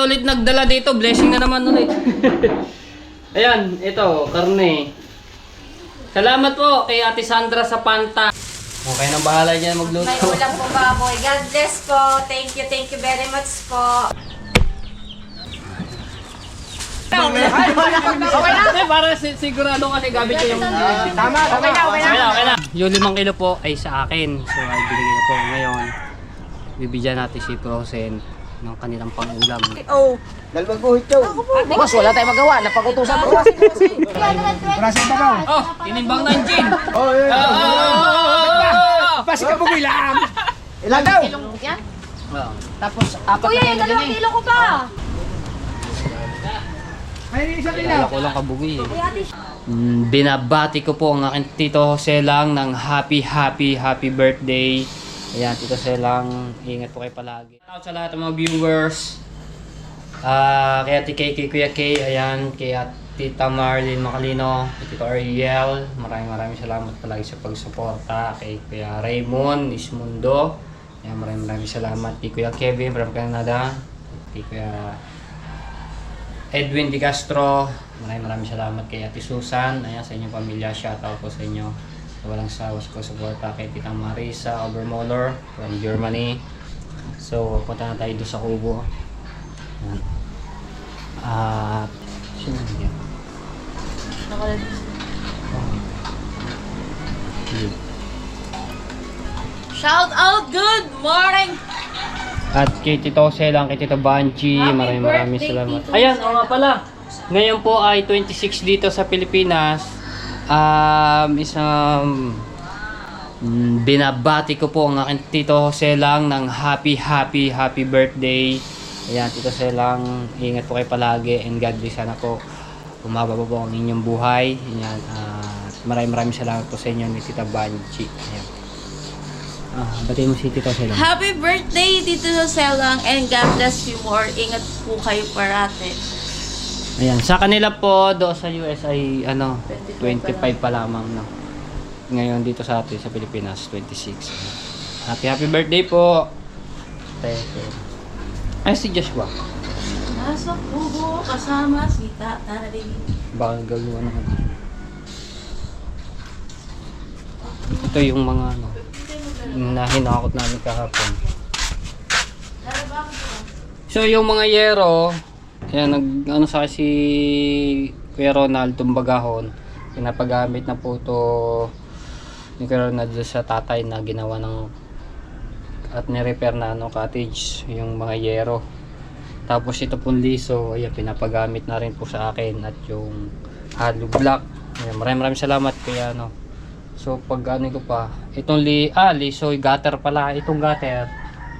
ulit nagdala dito. Blessing na naman ulit. Ayan, ito, karne. Salamat po kay Ate Sandra sa Panta. Okay nang bahala niya magluto. May ulam po baboy. God bless po. Thank you very much po. Okay na? Para sigurado kasi gamit ko yung... Tama, okay na. Yung 5 kilo po ay sa akin. So ay binigay ko po ngayon. Bibigyan natin si Frozen ng kanilang pang-ulam. Oh. Dalawang guhit daw. Boss, wala tayong magawa. Napagutusan mo. Brasin pa daw. Oh, tinimbang ng gin! Oh, yun. Pasi ka bugoy lang. Ilan daw? Yan? Tapos, apat Kuya, yung 2 kilo ko pa. Ay, isa din Kaya na. ko lang kabugi eh. Kuya, ate. Binabati ko po ang aking Tito Jose lang ng happy birthday. Ayan, Tito Jose lang, ingat po kayo palagi. Shout out sa lahat ng mga viewers. Kay Ate Kay, kay Kuya Kay, ayan, kay Tita Marlene Macalino, kay Tito Ariel, maraming salamat palagi sa pagsuporta. Kay Kuya Raymond Ismundo, ayan, maraming salamat. Kay Kuya Kevin from Canada, kay Kuya Edwin Di Castro, maraming salamat kay Ate Susan, ayan, sa inyong pamilya, shoutout po sa inyo. So, walang sawas ko suporta kay Tita Marisa Obermoller from Germany. So, punta na tayo doon sa Kubo. Ayan. Sino yan? Shout out, good morning. At kay Tito Selang, kay Tito Banchi, maraming birthday, salamat. Tito Ayan, Jose. o nga pala. Ngayon po ay 26 dito sa Pilipinas. Binabati ko po ang aking Tito Selang ng happy birthday. Ayan, Tito Selang, ingat po kayo palagi and God bless, sana po umaba po ang inyong buhay. Ayan, maraming salamat po sa inyo ni Tita Banchi. Ayan. Batiin mo si Tito Selang. Happy birthday, Tito Jose lang, and God bless you more. Ingat po kayo parate. Ayan, sa kanila po do sa US ay 25 pa lamang, no. Ngayon dito sa atin sa Pilipinas 26. Happy birthday po. Ay, si Joshua. Nasa pugo kasama si Tatay. Baka gagawa naman. Ito yung mga yung nahinakot namin kahapon. So yung mga yero, kaya sa si Kuya Ronald Tumbagahon, pinapagamit na po to ni Kuya Ronald sa tatay na ginawa ng at ni-repair na cottage, yung mga yero. Tapos ito pong liso, ayan, pinapagamit na rin po sa akin, at yung hollow block. Ayan, maraming salamat kaya So pag ko pa, itong liso, gutter pala, itong gutter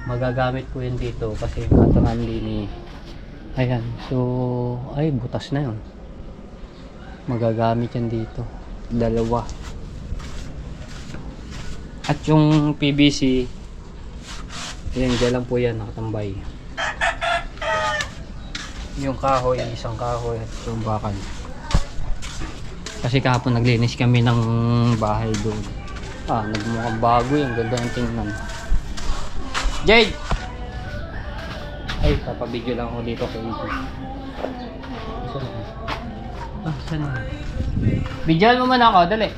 magagamit ko yun dito kasi yung gutter namin ayan, so ay butas na yun, magagamit yan dito, dalawa. At yung PVC, ayan, dyan lang po yan nakatambay. Yung kahoy, isang kahoy, at yung bakal. Kasi kahapon naglinis kami ng bahay doon. Nagmukhang bago yung ganda ng tingnan. Jade! Ay, papabidyo lang ako dito kay Ito. Saan na? Bidyoan mo man ako, dali.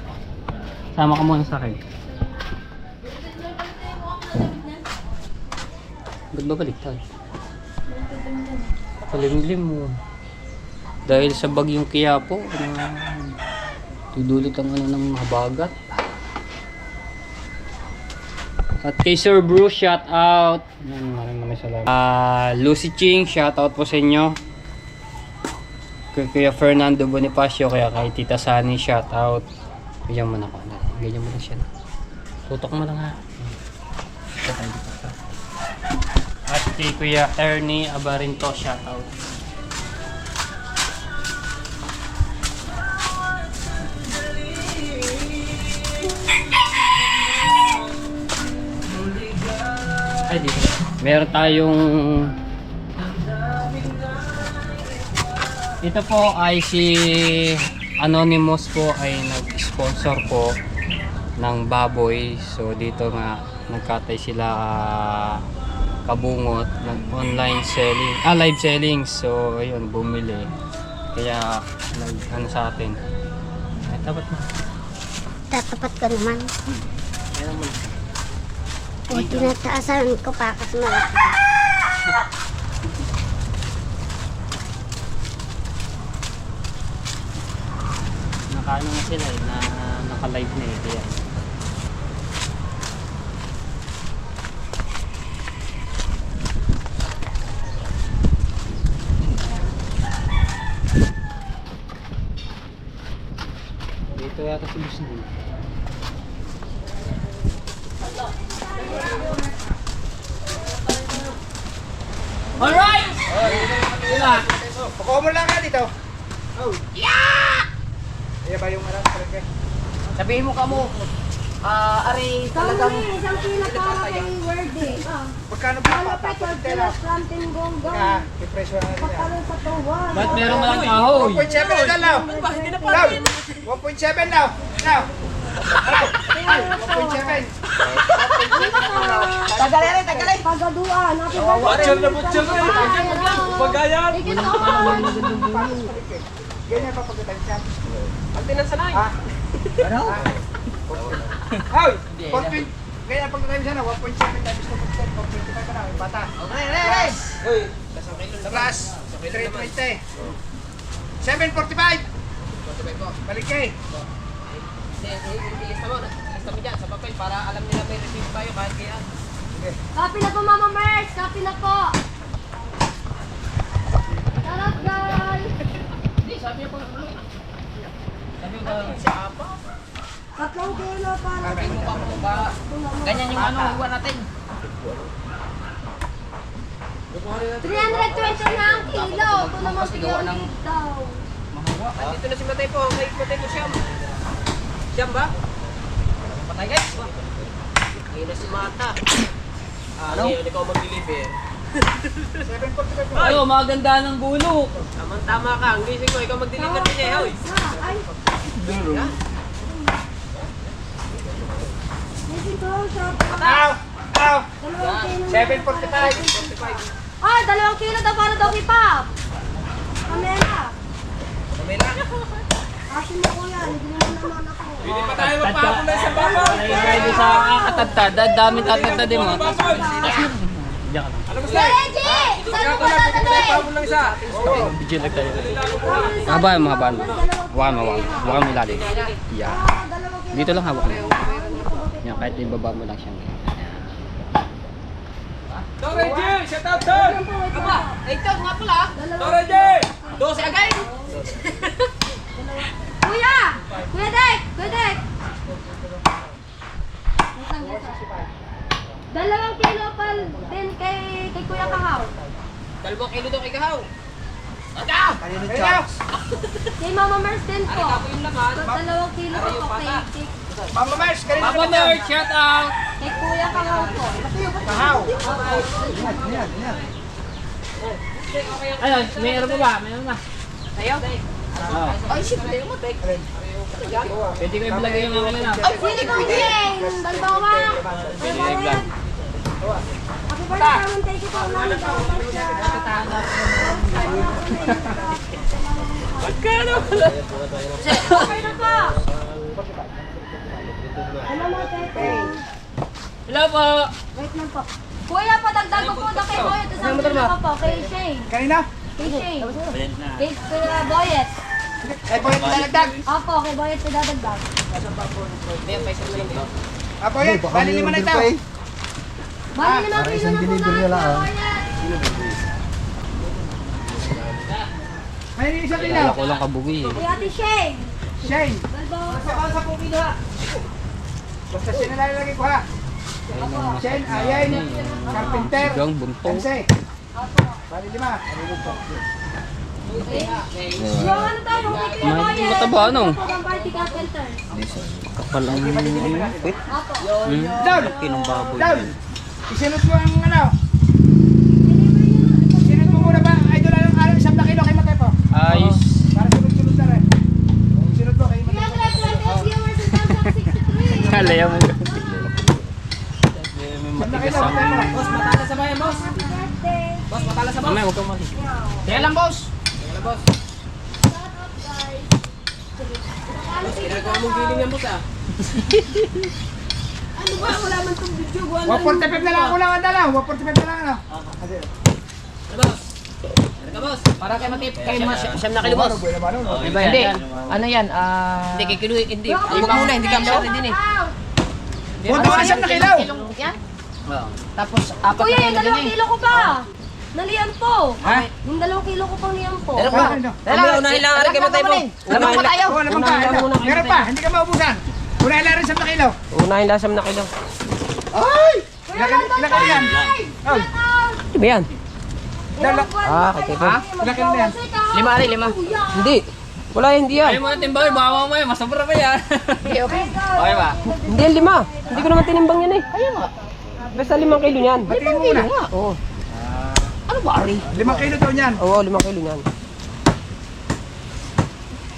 Sama ka muna sa akin. Ba't babalik tayo? Palimlim mo. Dahil sa bagyong Quiapo, tudulit ang ng habagat. At kay Sir Bruce, shout out. Maraming salamat. Lucy Ching, shout out po sa inyo. Kay Kuya Fernando Bonifacio, kaya kay Tita Sani, shout out. Ganyan mo na ako. Ganyan mo na siya. Tutok mo lang ha. At kay Kuya Ernie Abarinto, shout out. Ay, dito. Meron tayong ito po ay si Anonymous po ay nag-sponsor po ng baboy. So dito nga nagkatay sila kabungot ng online selling, live selling. So ayun, bumili. Kaya ano sa atin. Ay, tapat mo. Tatapat ka naman. Ayan mo. O, tinataasan ko pa kasi malaki. Nakaano na sila eh, naka-live na eh. Kaya dito yata si Busnil. Alright! Pakuha mo lang ka dito. Oh. Yeah! Iya ba yung alam? Sabihin mo ka mo, ari talagang Isang kilo para kay Word eh. Magkano ba papapagod tayo na? Plantin gonggong. I-presyo na nila. Pagkaroon sa tuwan. Ba't meron malang kahoy? 1.7 na lang. Now. 1.7 now. Now. 1.7. tagalin, tagalin. Pagaduan. Butcher na butcher na. Pagayan. Ganyan papagod siya. Pagtinansanay. Ano? Hoy! Kaya pag tayo sana, 1.7 times 2.7, 4.25 pa na, yung bata. Okay. Hoy! Plus, 3.20. 7.45! Balik kayo. Ilista mo dyan sa papel para alam nila may receipt tayo kahit kaya. Copy na po, Mama Merce. Copy na po. Sarap, guys. Hindi, sabi niya pa. Sabi mo si Apa. 3 kilo para Sabi mo pa mo ba? Ganyan yung ano, huwa natin. 320 na ang kilo. Ito naman gawa ng daw. mahawa. Andito na si Matay po. Kay Matay po siyam. Siyam ba? Patay guys. Hindi na si Mata. Ano? Ngayon ikaw mag-deliver. 7.45 po. Ayo, maganda ng gulok. Tama ka. Ang gising ko, ikaw mag-deliver din eh. Hoy. Ay, dito sa Ow! Ow! 2 kilo. 7.45. Ay, 2 kilo daw para daw kay Pop. Pamela. Kamila. Asin mo ko yan. Hindi naman ako. Hindi pa tayo magpapunay sa babaw. Ready sa kakatagtad. Dami tatagtad mo. Diyan ka lang. Reggie! Saan mo ba tatagay? lang isa. Video lang tayo. Mahabaan mo, hawakan mo. Hawakan mo, hawakan mo ilalim. Yan. Dito lang hawak mo. Yan, kahit ibaba mo lang siyang. Go Reggie! Shout out doon! Aba, ikaw nga pala. Go Reggie! 12 agay. Kuya! Kuya Dek! Kuya Dek! 2 kilo pal din kay Kuya Kahaw. 2 kilo daw kay Kahaw. Aga! Kaya! Kay Mama Merce din po. Ako yung laman. 2 kilo po kay Mama Mars, kanina Papa Merch, shout out! kay Kuya Kahaw po. Kahaw! Ayun, mayroon mo ba? Mayroon ba? Sa'yo? Ay, shit. Hindi mo, take. Pwede ko i-vlog yung mga na. Ay, sili kong Jane! Dalawa! Pwede ko i-vlog. Happy birthday naman kay Kiko Mami Magkano? Okay na po! Ano mo, Tete? Hello po! Wait lang po. Kuya, padagdag ko po na kay Boyet. Isang kilo ko po, kay Shane. Kanina? Kay Shane. Kay Kuya Boyet. Eh, po yung pinalagdag. Opo, kay Boyet po dadagdag. Ayan, may isang lang. Apo yan, bali 5 na ito. Bali 5 kilo na po na, Kuya Boyet. May isang Kaya kilo. ko lang kabugi eh. Kay Ate Shane. Shane. Dalbawa po. Sa pumili ha. Basta siya nalalagay ko ha. Shane, ayan. Carpenter. Sigang bunto. Kanse. Bali 5. Yung ano tayo, yung kay Kuya Mahal Boyet. mataba, ano? Ito po ang party carpenter. Kapal ang pit. Opo. Down. Kinong baboy. Down. Isinot mo ang ano. Isinot mo muna ba? Idol alam 1 kilo kay Matay po. Ayos. Para sunod-sunod na rin. Isinot mo kay Matay. 328 viewers in 2063. Kalaya mo. May 1 matigas kilo ang Matay mo. Boss, matala sa bayan, boss. Kaya lang, boss. Shout out, guys. Ginagawa mong giling yan, boss, ah. Ano ba? Wala man tong video. 145 na lang ako lang ang dala. 145 na lang ano. Ano, boss? Ano ka, boss? Para kay Matip. Siyam na kilo, boss. Hindi. Ano yan? Hindi, kay kilo. Hindi. Limang muna, hindi ka masyari din, eh. Huwag naman siyang nakilaw. Yan? Tapos, apat Kuya, na yung kilo 2 din, eh. kilo ko pa. Nalian po. Ha? Yung 2 kilo ko pang niyan po. Meron pa. Unahin lang rin kay Matay mo. Lamang pa tayo. Oo, naman pa. Meron pa, hindi ka maubusan. Unahin na rin sa nakilaw. Unahin lang siyam na kilo. Ay! Kuya, Ilan ka yan? Ay! Ano ba yan? Dala. Kay Tepo. Ilan ka yan? Lima rin, lima. Hindi. Wala, hindi yan. Ayaw mo na timbangin, baka mamaya, masobra pa yan. Okay, okay. Okay ba? Hindi yan, lima. Hindi ko naman tinimbang yan, eh. Kaya nga. Basta 5 kilo niyan. Batiin mo muna. Oo. Ano ba, Ari? 5 kilo daw niyan. Oo, 5 kilo niyan.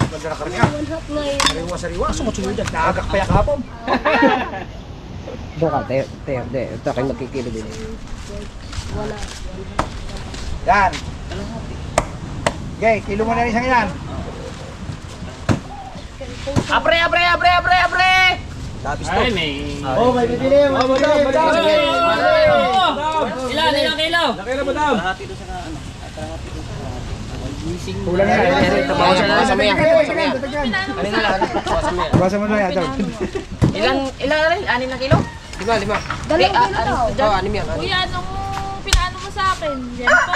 Ganda na karga. 1 half na yun. Sariwa-sariwa. Sumutsunod yan. Naagak pa yung kahapon. Doon ka, Teo. Ito kayo magkikilo din. Yan. Okay, kilo mo na rin isang yan. Apre! Ay, may... Oh, may bibili. Oh, madam. Ilan kilo? Kulang yan. Bawasan mo yan. Bawasan mo na yan. Ilan rin? 6 na kilo? 5. 2 kilo daw. Oo, 6 yan. Kuya, anong pinaano mo sa akin? Yan po.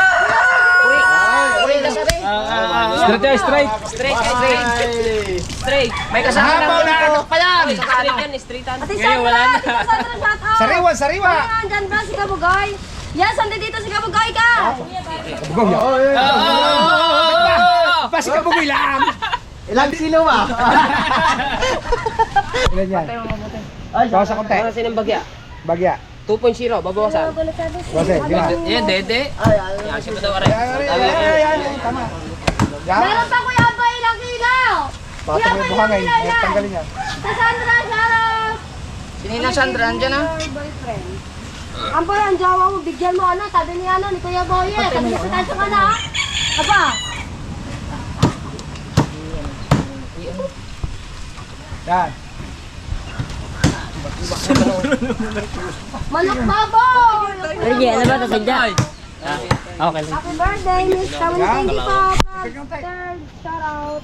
Uy, kasari. Straight. May kasama Habaw na agak pa yan. Straight yan, straight yan. Ate Ngayon, wala Sandra, na. Ate Sandra, shout out. Sariwa, sariwa. Kuya, andyan ba si Kabugay? Yes, andyan dito si Kabugay ka. Pasi ka bugoy lang. Ilang kilo ba? Ilan yan? Bawas sa konti. Ano sinang bagya? Bagya. 2.0, babawasan. Bawasan, di ba? Yan, dede. Yan, siya ba daw, Aray? Yan. Tama. Yan. Meron pa kuya ba ilang kilo? Bata mo yung buhangay. Tanggalin yan. Sa Sandra, shout out. Sinina Sandra, andyan na. Your boyfriend. Ang boy, ang jawa mo, bigyan mo ano, sabi ni ano, ni Kuya Boye. Sabi niya sa tansya ka na, ha? Aba, Yan. manok baboy! ano ba ito sadya? Okay. Happy birthday, Miss Kawan. Thank you po. Third, shout out.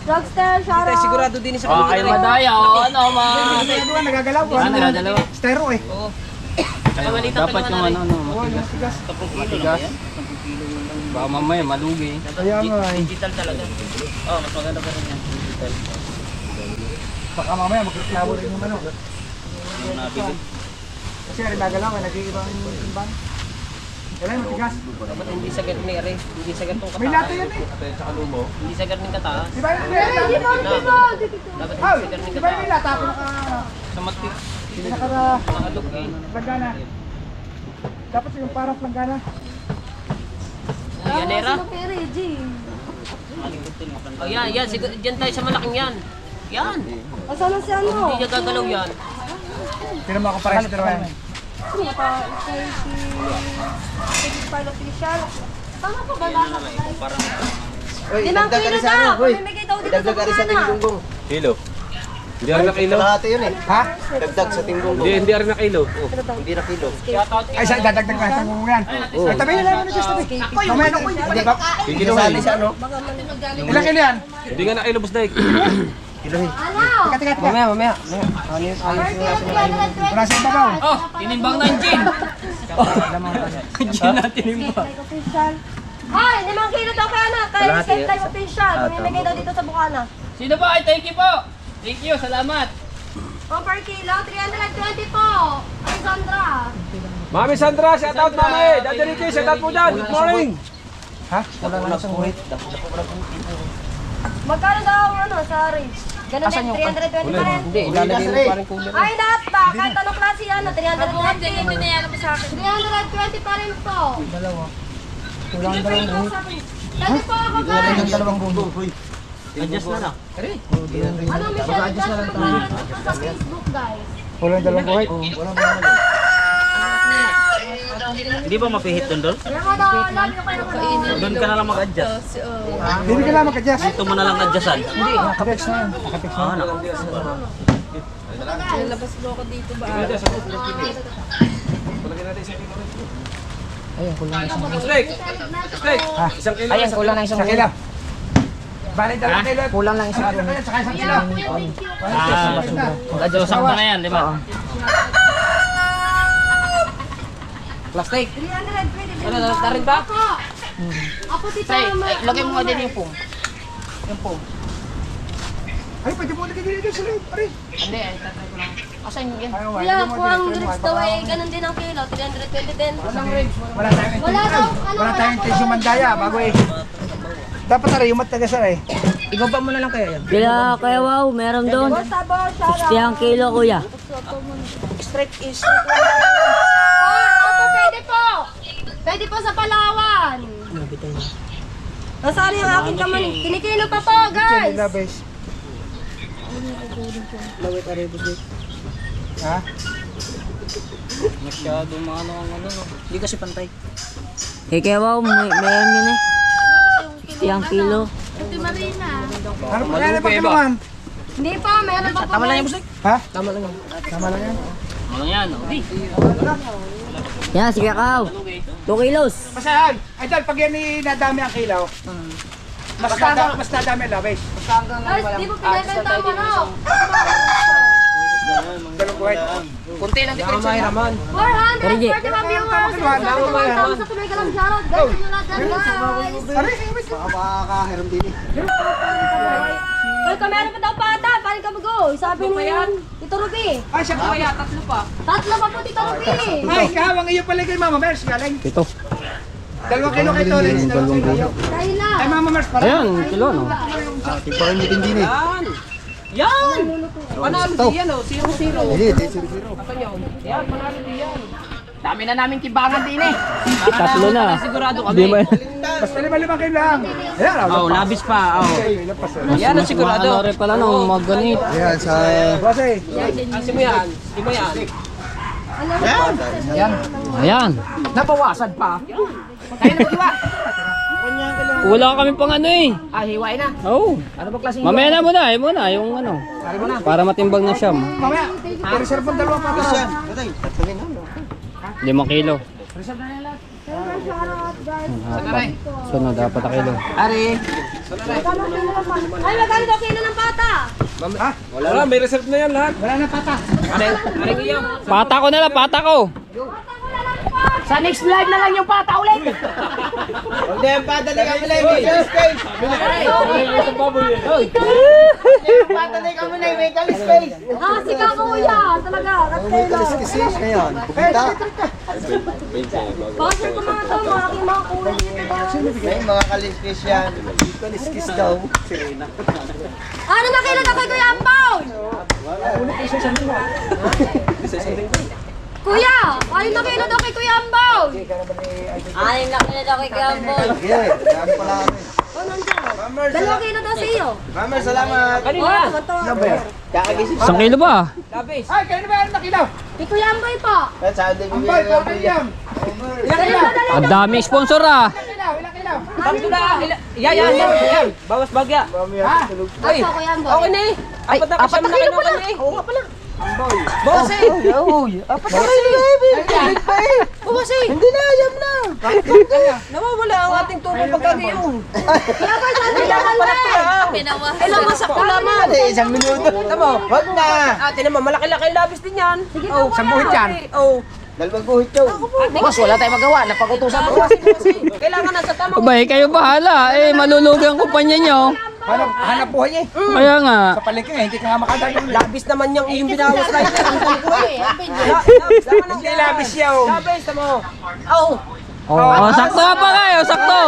Drugster, shout out. Sigurado din sa Okay, madaya. O, ano, ma... Nagagalaw, nagagalaw. Ano, dalawa? Styro eh. Dapat yung ano, matigas. Matigas. Baka mamaya, malugi. Kaya nga eh. Digital talaga. Oh, mas maganda pa rin yan. Baka mamaya magreklamo rin yung ano. Kasi rin nagalaw, nag-iibang imbang. Kailan matigas? Dapat hindi sa ganun ni Aray. Hindi sa ganun May kataas. lato yan eh. Hindi sa ganun kataas. Di ba yun? Hindi mo, hindi mo. Dapat Ay, hindi sa ganun di ba yun kataas. may lata? Sa mati. Nakakalog eh. Planggana. Dapat yung parang planggana. Yan, Era. Sino kay Reggie? Oh, yan. Diyan tayo sa malaking yan. Yan. Asan na si ano? Hindi niya gagalaw yan. Pinama ko parehas pero yan. Sino pa? Kay si Pile Official. Tama po ba lahat? Limang kilo daw. Pamimigay daw dito sa bukana. Kilo. Hindi rin na kilo. Kalahati yun eh. Ha? Dagdag sa tinggong. Hindi rin na kilo. Hindi na kilo. Ay, sa dadagdag pa itong yan. Ay, tabi nila naman just tabi. Mamaya na. Hindi ba? Kikiluhin. Ilang kilo yan? Hindi nga na kilo, Boss Dike. Ano? Teka. Mamaya. Wala sa ibabaw. Oh, tinimbang na yung gin. Gin na tinimbang. Like Official. Ay, 5 kilo daw kay ano? Kay Same Time Official. Pamimigay daw dito sa bukana. Sino ba? Ay, thank you po. Thank you, salamat. Per kilo, 320 po. Ay, Sandra. Mami Sandra, shout out mami. Dadali kayo, shout out po dyan. Good morning. Ha? Wala na isang buhit. Magkano daw ang ano sa Rage? Ganun din, 320 pa rin. Hindi, ilalagay mo pa rin cooler. Ay, lahat ba? Kahit anong klase yan, 320. Hindi na yan mo sa akin. 320 pa rin po. Dalawa. Kulang dalawang buhit. Kasi po ako ba? Dalawang buhit. Adjust na lang. Ano, Michelle, just sa Facebook, guys. Kulang dalawang buhit. Hindi ba mapihit doon? Doon ka na lang mag-adjust. Hindi ka lang mag-adjust. Dito mo na lang adjustan. Hindi, nakapix na yan. Nakapix na. Ah, nakapix. Labas mo ako dito ba? Steak! Steak! Isang kilo. Ayan, kulang na isang kilo. Bali, 2 kilo. Kulang lang isang kilo. Saka isang kilo. So, sakto na yan, di ba? Plastic. 300, pwede. Ano, narin ba? Ako dito Say, naman. lagay mo nga din yung pong. Yung pong. Ay, pwede mo lagay dito sa loob. Pare. Hindi, ay tatry ko lang. Asan yun? Kuya, kung ang grades daw ay ganun din ang kilo, 320 din. Wala tayong Wala daw, ano, wala tayong intention mandaya bago eh. Dapat na rin yung matagasar eh. Ikaw ba muna lang kaya yan? Kaya wow, meron doon. 60 ang kilo kuya. Straight is. Ako pwede po. Pwede po sa Palawan. Nasali ang aking kamay. Kinikilo pa po, guys. Labes. Ha? Masyado maano ang ano, no? Hindi kasi pantay. Kaya wow, meron yun eh. 60 ang kilo. Ito Marina. Ano pa kaya na pagkilungan? Hindi po, meron pa po. Tama lang yung busay. Ha? Tama lang yan. Tama lang yan. Ano yan, no? Yan, sige Kaw. 2 kilos. Masahan. Ay, dahil pag yan nadami ang kilaw, mas nadami ang labes. Guys, di po pinagkanta mo, no? Dalawang buhay. Kunti lang diferensya niya. 441 viewers. Salamat sa tumay ka lang, shoutout. Guys, inyo lahat dyan, guys. Aray, baka makakahiram din eh. Uy, kamera pa daw pata. Paano ka mag-go? Sabi ni Tito Ruby. Ay, siya pa. Kaya, tatlo pa. Tatlo pa po, Tito Ruby. Ay, kahawang iyo pala kay Mama Mers, galing. 2 kilo kay Tolen. 2 kilo. Tayo na. Ay, Mama Mers pala. Ayan, kilo, no? Yan! Yan! Panalo di yan, oh. 0-0. Hindi, 0-0. Apa nyo? Yan, panalo di yan. Dami na namin tibangan din eh. Tatlo na. Sigurado kami. Basta 5 kilo lang. Ayan, Oh, labis pa. Oh. Yan ang sigurado. Ano rin pala, no? Magganit. Ayan, sa... Base. Kasi mo yan. Di mo yan. Ayan. Nabawasan pa. Kaya na diba? Wala kami pang ano eh. Ah, hiwain na. Oo. Ano ba klaseng Mamaya na muna, eh muna, yung ano. Para matimbang na siyam. Mamaya, i-reserve ang 2 pa tara. 5 kilo. Sunod, dapat na kilo. Ari. Ay, magkano daw kilo ng pata? Wala, may reserve na yan lahat. Wala na pata. Ari iyo. Pata ko na lang, pata ko. Sa next live na lang yung pata ulit. Hindi, padali kami na yung space. Padali kami na yung space. Ah, si Kakuya. Talaga, Rastelo. Ngayon, pupunta. Bakit ko mga ito, mga aking mga kulay dito. May mga kaliskis yan. Kaliskis daw. Ano makilo daw kay Kuya Ampaw? Kuya, ano makilo daw kay Kuya Ampaw? Anim na kilo daw kay Gambol. Yeah, dami pala kami. Oh, nandiyan. 2 kilo daw sa iyo. Mama, salamat. Oh, tuwa-tuwa. Kakagising. 1 kilo ba? Labis. Ay, kaya na ba na kilaw? Kay Kuya Ampaw po. Ang bay, bakit yan? Dali mo, dali mo. Ang daming sponsor ah. Ilang kilaw? Tatlo na. Yan. Bawas bagya. Ay, Ako, Kuya Ampaw. okay na eh. Apat na kilo pala. Oo nga pala. Bawas eh. Apat na kilo. Bawas eh. Hindi na, yam na. Nawawala ang ating tubig pagkagiyong. Kaya ba sabi naman na? Pinawas. Ay, lamasak ko naman. Isang minuto. Tama. Wag na. Ate naman, malaki-laki yung labis din yan. Oh, Isang buhit yan. Oh. Dalawang guhit yun. Boss, wala tayong magawa. Napag-utusan ko. Kailangan na sa tamang. Abay, kayo bahala. Eh, malulugi ang kumpanya nyo. Hanap buhay niya eh. Kaya nga. Sa palengke nga, hindi ka nga makadali. Labis naman yung iyong binawas na yun. Ang ko eh. Hindi labis yaw. Labis, tamo. Oh. Oh, sakto pa kayo, sakto.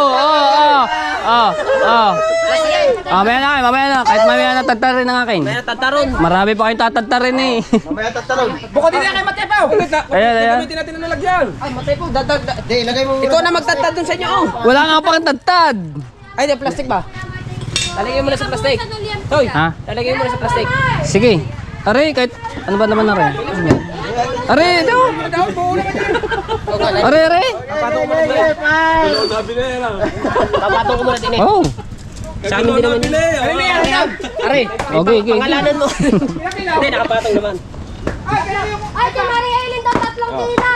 Mamaya na kayo, mamaya na. Kahit mamaya na tagtarin ng akin. May natataron. Marami pa kayong tatatagtarin eh. Mamaya tatarong. Bukod din na kay Matepaw. Ayan, ayan. Gamitin natin na nalagyan. Ay, matay po. Dadag. Hindi, ilagay mo. Ikaw na magtatad dun sa inyo. Oh. Wala nga pang tagtad. Ay, di, plastic ba? Talagay mo na sa plastic. Hoy, Ha? talagay mo na sa plastic. Sige. Aray, kahit ano ba naman na rin? Aray, ito. Are, are. Sabi na yan lang. Papatong ko muna din eh. Oh. Sa amin din naman. Are, Okay, okay. pangalanan mo. Hindi, nakapatong naman. Ay, kay Maria Eileen daw 3 kilo.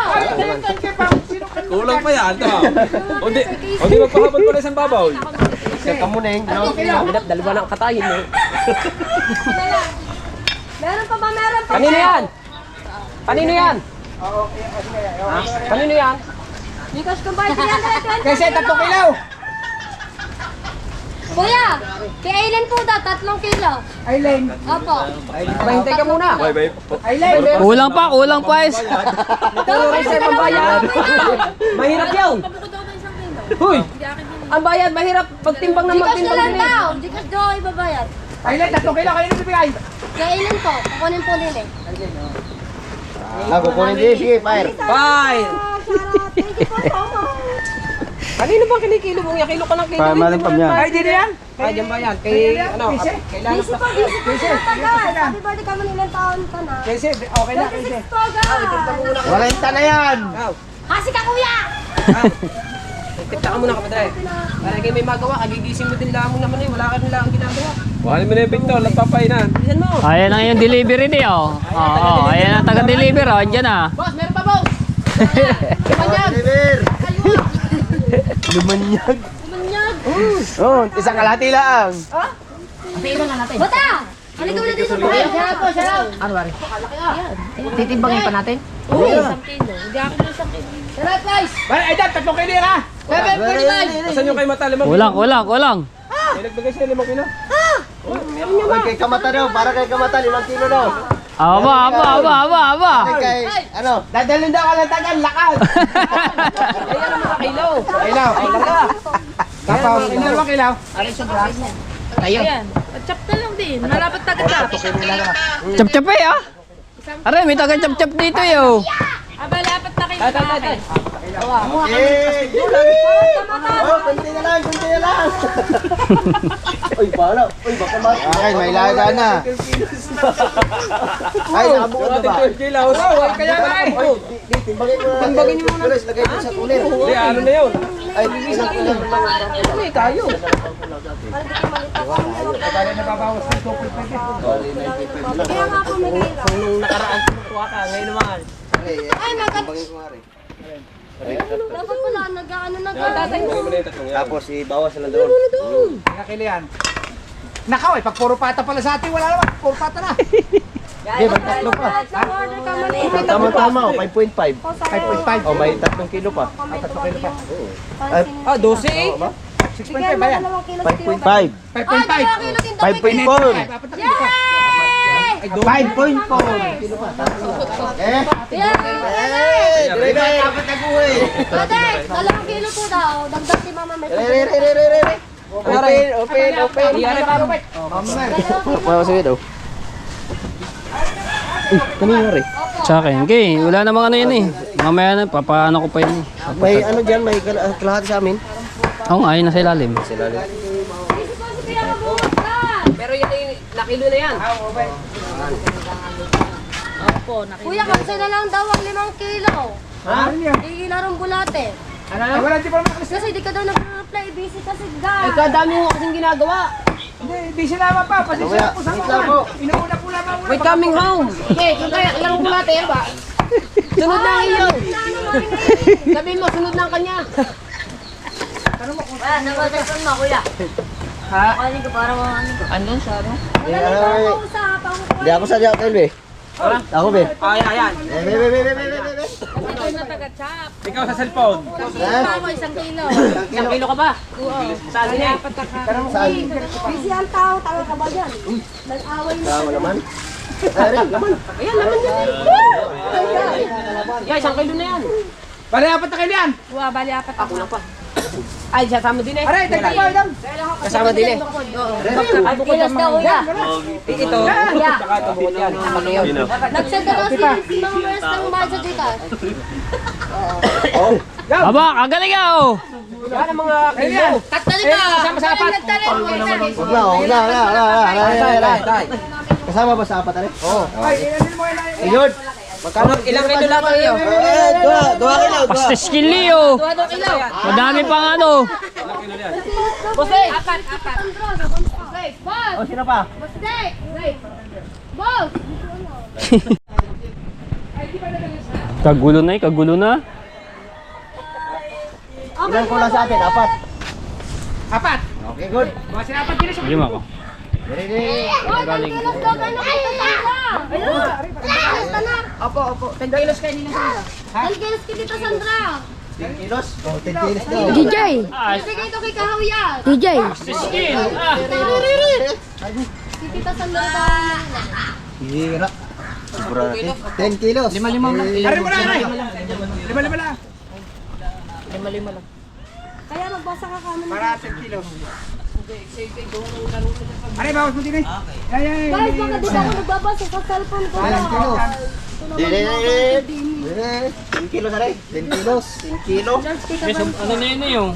Kulang pa yan. O di magpahabol pa na isang babaw. Kamuneng. Dalawa na ang katayin mo. Meron pa ba? Meron pa. Kanino yan? Kanino yan? Ha? Kanino yan? Because kung bakit yan, Kasi 3 kilo. Kuya, kay Eileen po daw 3 kilo. Aileen. Opo. Mahintay ka muna. Aileen. Kulang pa is. Isa ang bayad. Mahirap yun. Huy! Ang bayad, mahirap. Pagtimbang na Because na magtimbang lang din eh. daw. Because daw ibabayad. Aileen, 3 kilo. Kayo nabibigay. Kay Eileen po, kukunin po nila. Kukunin din. Sige, fire. Bye! Thank you po so much. Kanino bang kinikilo mo? Kilo ka ng kilo. Ay, di na yan. Ay, dyan ba yan? Kay, ano, Busy. kailangan Busy pa, busy pa siya tagal. Happy birthday kami nilang taon ka na. Kasi, okay na. 26 po agad. Walenta na yan. Kasi ka kuya! Tikta ka muna kapatid. Para kayo may magawa, kagigising mo din lang naman eh. Wala ka nila ang ginagawa. Buhanin mo na yung picture, lapapainan. Bilisan mo. Ayan ang yung delivery di oh. Oo, ayan ang taga-deliver oh. Andiyan ah. Boss, meron pa boss? Lumanyag. Lumanyag. Oh, isang kalahati lang. Bata! Halika mo na dito. Sarap po, sarap. Ano ba rin? Titimbangin pa natin? Oo, 1 kilo. Hindi ako ng 1 kilo. Sarap guys! Ay, dad, 3 kilo yan ha. Saan yung kay Mata? 5 kilo? Kulang. May nagbigay siya 5 kilo? Oy, kay kamata daw. Para kay kamata, 5 kilo daw. Aba. Kay, ano, dadalhin daw ka lang tagal, lakad. Ay, ano mga kilo? Ilaw. Kapaw. Ilaw ang ilaw. Ayan. At chop na lang din. Nalapat na kita. Chap-chap eh ah. Are, may taga-chap-chap dito yo. Aba, lapat na kayo. Eh, oh, kunti na lang. Uy, paano? Uy, baka okay, may laga na. Ay, nakabuod na ba? 12 kilos. Kaya ba eh? Timbagin mo muna. Lagay mo sa kulir. Hindi, ano na yun? Ay, ilang kulir. May kayo. Bali na babawas ng 2.5. Kaya nga po may kilo. Nung nakaraan kumukuha ka, ngayon naman. Ay, Timbagin ko nga rin. dapat pala, nag-ano na Bigay mo na yung 3 yan. Tapos, ibawas na doon. Nakili yan. Nakaw eh, pag puro pata pala sa atin, wala naman. Puro pata na. Hindi, magtatlo pa. Order ka mali. Tama-tama, 5.5. 5.5. Oh, may 3 kilo pa. 3 kilo pa. Ah, 12 eh. 6.5 ba yan? 5.5. 5.5. 5.4. Yay! 5.4. Eh? Yay! Dre, dapat naguhi. Ate, 2 kilo po daw. Dagdag si mama may Open. Iyari pa. Ano sa video? Kanina rin. Sa akin. Okay, wala namang ano yun eh. Mamaya na, papaano ko pa yun eh. May ano dyan, may kalahati sa amin. Oo nga, ayun nasa ilalim. Pero yan eh, nakilo na yan. Kuya, kasi na lang daw ang 5 kilo. Ha? Ilarong bulate. Ay, wala, di pa naman Kasi di ka daw nag-reply. Busy kasi Ay, ga. kadami mo kasing ginagawa. Hindi sila pa. Pasensya po sa mga. Inuuna po naman. We're coming home. Okay, kung kaya, ilang mo natin ba? Sunod na ang iyo. Sabihin mo, sunod na ang kanya. Nagkakaroon mo, kuya. Ha? Ano ka para mo ano? Andun sa ano? Wala na ito usap. Hindi ako sa diyan, Kelby. Ako, be. Ayan. Be. Ikaw sa cellphone. Isang kilo. Isang kilo ka ba? Saan niya? Saan? Busy ang tao. Tanga ka ba dyan? Nag-away na. Tama naman. Ay, laman. Ayan, laman yan eh. Yeah, isang kilo na yan. Bali, apat na kayo yan. Bali, apat Ako lang pa. Ay, sasama din eh. Aray, tagtag pa lang. Kasama din eh. Ay, bukilas daw, kuya. Ito, tsaka ito bukod yan. Ano yun? Nag-send na daw si Mang Mers ng Marzo Gcash. Aba, kagaling ah oh. Yan ang mga kilo. Tatali na! Kasama sa apat. Huwag na. Kasama ba sa apat, aray? Oo. Ay, inanin mo, inanin. Ayun. Magkano? Ilang kilo lang kayo? Dua kilo. Pastes kilo. Madami pang ano. Boss, eh! Boss! O, sino pa? Boss, Dek! Boss! Kagulo na eh, kagulo na. Ilan kulang sa atin? Apat. Apat! Okay, good. Mga sinapat kilos. Lima ko. Ready? Boss, ang kilos daw kayo nakita Sandra! Opo. 10 kilos kayo nila sila. 10 kilos kay Tita Sandra! 10 kilos? O, 10 kilos daw. DJ! Bibigay ito kay Kahawiyan! DJ! Pastes kilo. Si Tita Sandra daw. Hira. Sobra natin. 10 kilos. Lima-lima lang. Ari mo na, Ari! Lima-lima lang. Kaya magbasa ka kami. Para 10 kilos. Ari, bawas mo din eh. Ay. Guys, baka di ba ako nagbabasa sa cellphone ko? 10 kilos. 10 kilos, Ari. 10 kilos. 10 kilos. Ano na yun yung?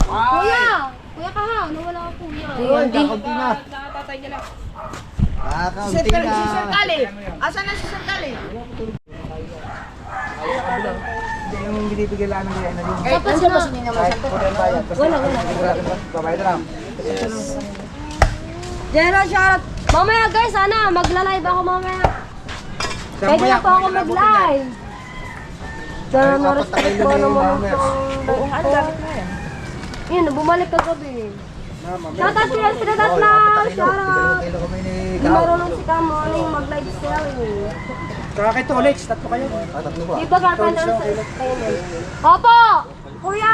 Kuya! Kuya ka ha, nawala ka kuya. Kaunti na. Kaunti na. Kali. Asan na si Sir Kali? Hindi yung binibigay lang ng yan. Dapat sila. Wala. Babayad na lang. General shout mamaya guys, sana magla-live ako mamaya. Pwede na po ako mag-live. Sana na-respect ko naman itong yun, bumalik ka gabi. Shoutout sila sila lang. Shoutout. Kilo kami ni Hindi marunong si Kamoning mag-live selling. Kaya kay Tolex, tatlo kayo. Tatlo ba? Di ba gagawin lang sa kayo nun? Opo! Kuya,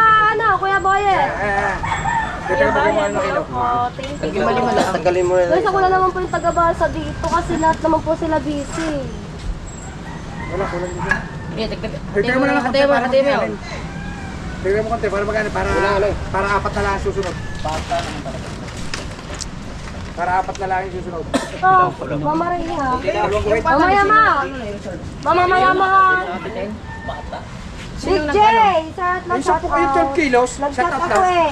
Kuya Boye. Dito ka magkakaroon ng kilo. Thank you. Tanggalin mo na. Guys, ako na naman po yung taga-basa dito kasi lahat naman po sila busy. Wala, kulang dito. Tignan mo na lang konti para magkakaroon. Tignan mo konti para magkano. Para apat na lang ang susunod. Para apat na lang ang susunod. Ito, Mama Reyna. Mamaya ma. Mamaya ma. Big J, sa Yung 10 kayo 12 kilos, Nag-chat set up ako lang. eh.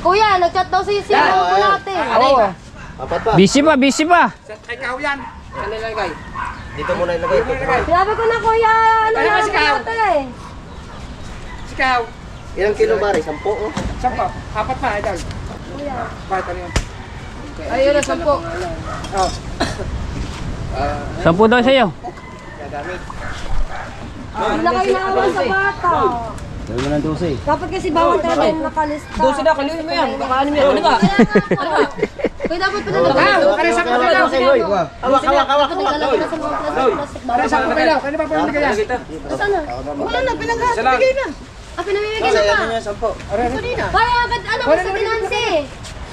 Kuya, nag-chat daw si Simon ko natin. Apat pa. Busy pa. Set kay Kahuyan. Dito muna ilagay. Sinabi ko na kuya, ano Ano na ba si Kao? natin? Si Kaw. Ilang kilo ba rin? 10 oh. 10. Apat pa, idol. Kuya. Bakit ano yun? Ayun na, 10. Oh. 10 daw sa'yo. Hindi na kayo naawa sa bata. Gawin mo ng 12. Dapat kasi bawal tayo nakalista. 12 na, kaluhin mo yan. Baka ano yan? Ano ba? Kuya, dapat pa na Kaw, kaya sa mga kilaw. Hawak. Dala ko na sa mga plastic Kaya sa mga kilaw. Kaya ba pa yung kaya? Saan na? Wala na, pinag-bigay na. Ah, pinamimigay na ba? Kaya agad, ano ko sa Binansi?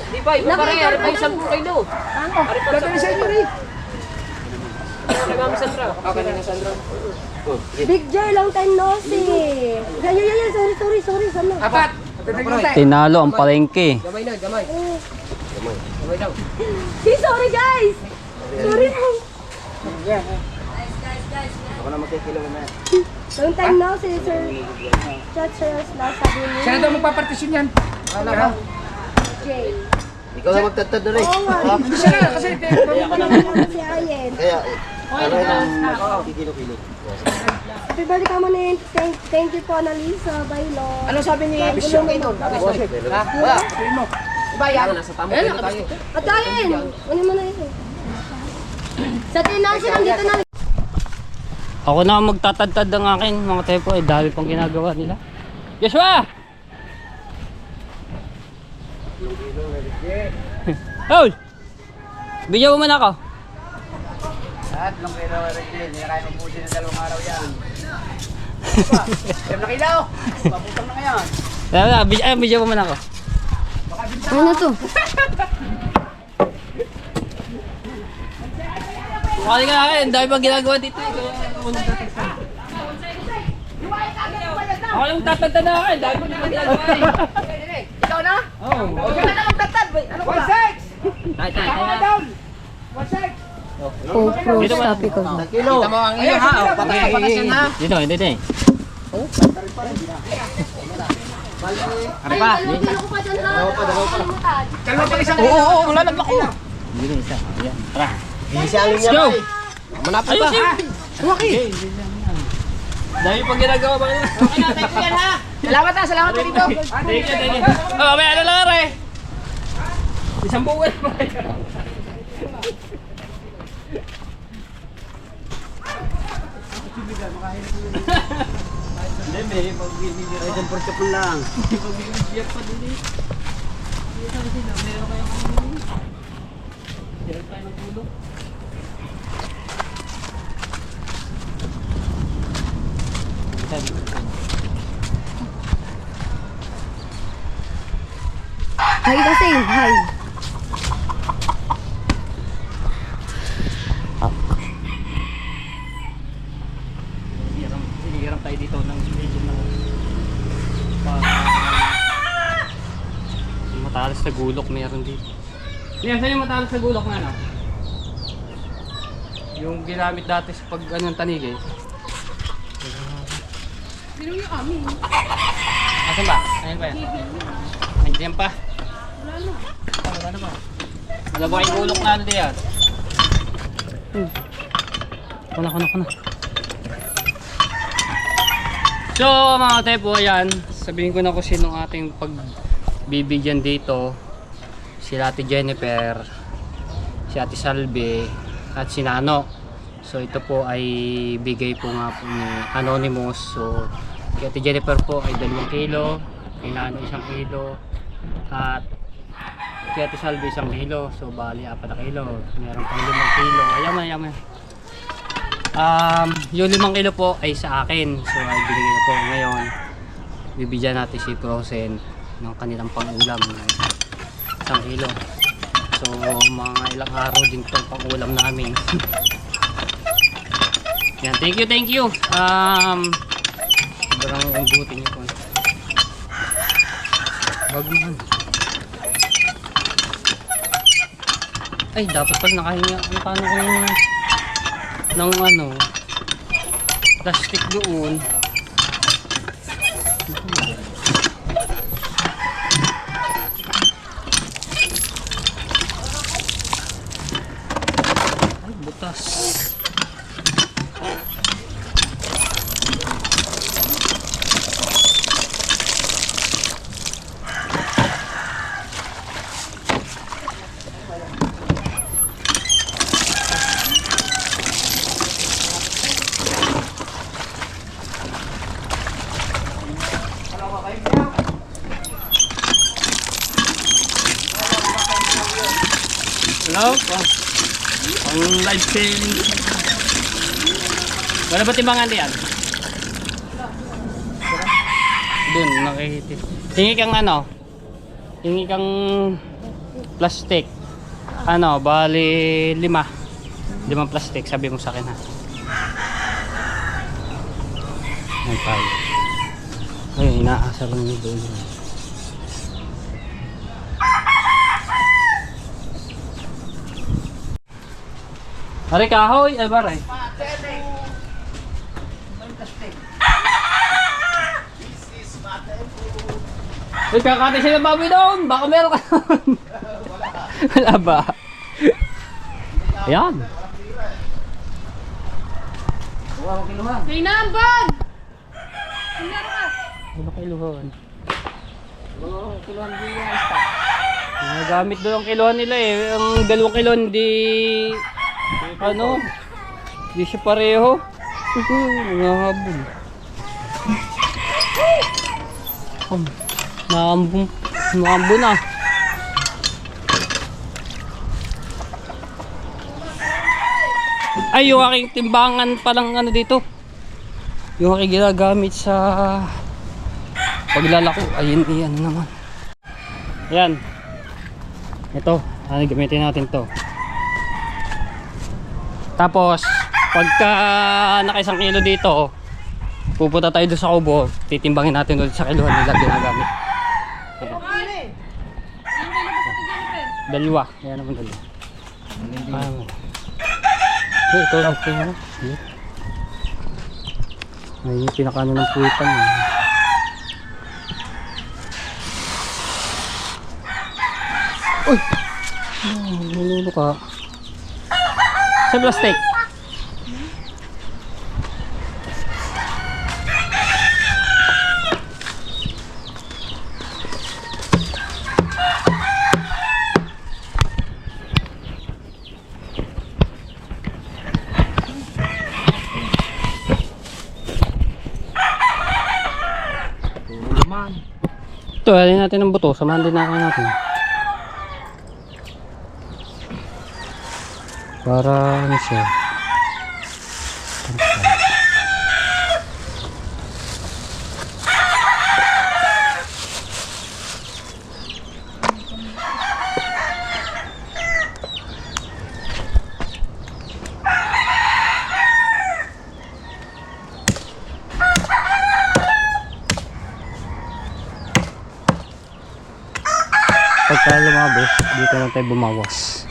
Di ba, iba pa rin. Ari pa yung 10 kilo. Dito ni sa inyo rin. Ari Mami Sandra. Big J, long time no see. Yan, sorry, sana. Apat. Tignan Tinalo ang palengke. Gamay na, gamay. Gamay daw. Sorry guys! Sorry po. Ako na magkikilo mo na. Long time no see, sir. Chat sir, last sabi ni Siya na daw magpapartisyon yan. J. Ikaw na magtatad na rin. Oo nga. Hindi siya na, kasi Si Ayen. Kaya, ano yung magkikilo-kilo? Happy birthday ka mo na thank you po, Annalisa, Bailo. Ano sabi ni Gulong ito? sabihin mo. Diba yan? Nasa tamo kilo tayo. At Ayen! Ano mo na yun? Sa Tinansi, nandito na. Ako na ang magtatadtad ng akin mga tepo. Eh, dami pang ginagawa nila. Joshua! Hoy! Bigyan mo man ako. Lahat ng kilo rin din. Hindi na kaya mabusin ng 2 araw yan. Siyem na kilaw. Paputang na ngayon. Bigyan mo man ako. Ano to? Pakali ka akin, dami pang ginagawa dito. Ako lang tatadtad na akin, dami pang ginagawa eh. Ikaw na? Oo. Ikaw na lang magtatad. Ano ba? 1-6! Down! 1-6! Dito ba? Kilo. Kita mo ang iyo ha. Patay ka pa kasi ha. Dito. Ay, dalawang kilo ko pa dyan sa kalimutan. Dalawa pa isang Oo, wala na ako. Dito isa. Ayan, tara. Bisa alin Let's niya go! ba? Malapit ba? Okay. Dahil pag ginagawa ba nila? Okay na, thank you yan ha. Salamat ha, salamat po dito. Thank you. Oh, may ano lang rin. Isang buwan pa. Hindi, may pagbibigyan. Ay, siyempre ka lang. May pagbibigyan pa din eh. Meron kayong ano? Meron tayo ng tulog. Hi kasi, hi. Hinihiram tayo dito ng medyo na matalas na gulok meron dito. Saan yung matalas na gulok na ano? Yung ginamit dati sa pag anong tanig eh. Pero yung amin. Asan ba? Ayun ba yan? Nandiyan pa. Wala na ba? Wala ba kayong gulok na ano diyan? Kuna. So mga tepo, ayan. Sabihin ko na kung sino ating pagbibigyan dito. Si Ate Jennifer, si Ate Salve, at si Nano. So ito po ay bigay po nga po ni Anonymous. So si Ate Jennifer po ay 2 kilo, si Nano 1 kilo, at si Ate Salve 1 kilo. So bali 4 na kilo. Meron pang 5 kilo. Ayaman. Yung 5 kilo po ay sa akin. So ay binigay na po ngayon. Bibigyan natin si Frozen ng kanilang pang-ulam. 1 kilo. So mga ilang araw din itong pang-ulam namin. Yan, thank you. Sobrang umbuti niyo po. Bagman. Ay, dapat pala nakahinga. Paano ko ng ano plastic doon. Ay, butas. Hello? Ang live stream. Wala ba timbangan diyan? Doon, nakikita. Hingi kang ano? Hingi kang plastic. Ano, bali 5. 5 plastic, sabi mo sa akin ha. Ay, tayo. Ay, inaasar lang yung doon. Ari kahoy, ay baray. Uy, kakatay sila baboy doon. Baka meron ka doon. Wala ba? Ayan. Kainambon! Ano kiluhan? Nagamit doon ang kiluhan nila eh. Ang 2 kilo hindi ano, hindi siya pareho. Mga habol. Naambon na. Ay, yung aking timbangan palang ano dito. Yung aking ginagamit sa paglalako. Ayun, iyan naman. Ayan. Ito, gamitin natin to. Tapos, pagka naka 1 kilo dito, pupunta tayo doon sa kubo, titimbangin natin ulit sa kiluhan nila ginagamit. Ayan. 2. Ayan naman 2. Ito lang po. Ay, yung pinakano ng puwitan. Uy! Nululo ka. Sa plastic. Ito, alin natin ng buto. Samahan din natin. Para ano siya. Pagka lumabas, dito na tayo bumawas.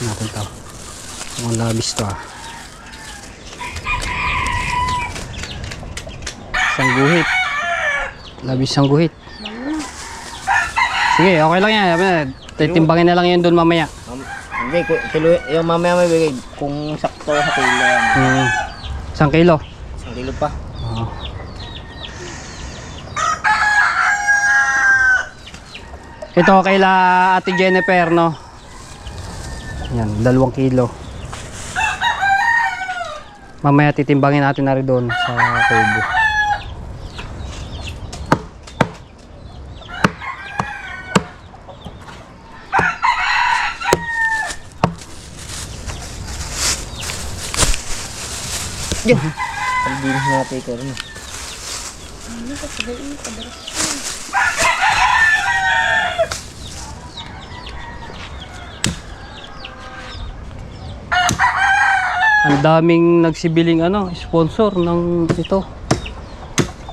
Natin to. Mga labis to ah. Isang guhit. Labis ang guhit. Sige, okay lang yan. Titimbangin na lang yun doon mamaya. Hindi, kilo, yung mamaya may bigay kung sakto sa kilo yan. 1 kilo. 1 kilo pa. Oo. Ito kaila Ate Jennifer, no? Yan, 2 kilo. Mamaya titimbangin natin na rin doon sa kubo. Ang bilis natin ito rin. Ang daming nagsibiling sponsor ng ito.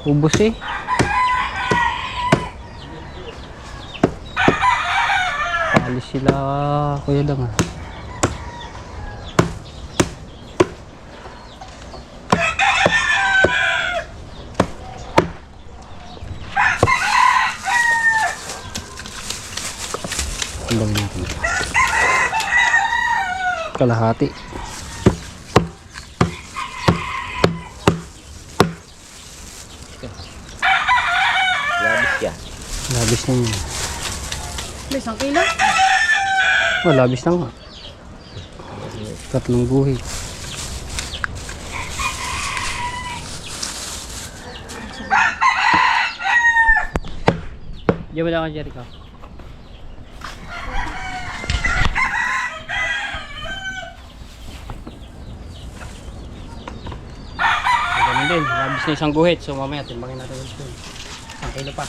Ubos eh. Paalis sila kuya lang ah. Timbang natin. Kalahati. Labis yan. Labis na yun. May 1 kilo? Oh, labis na nga. 3 guhit. Diyan mo lang ka, Jericho. Ganun din, labis na 1 guhit. So mamaya timbangin natin ito. 1 kilo pa.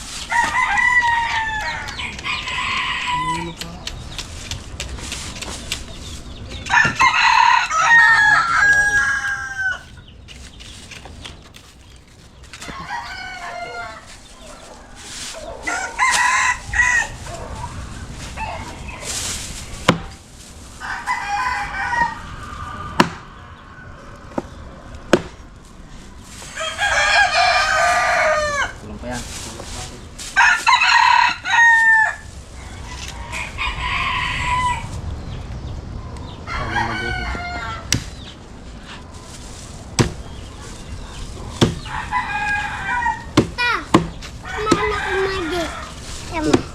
Kulang pa yan.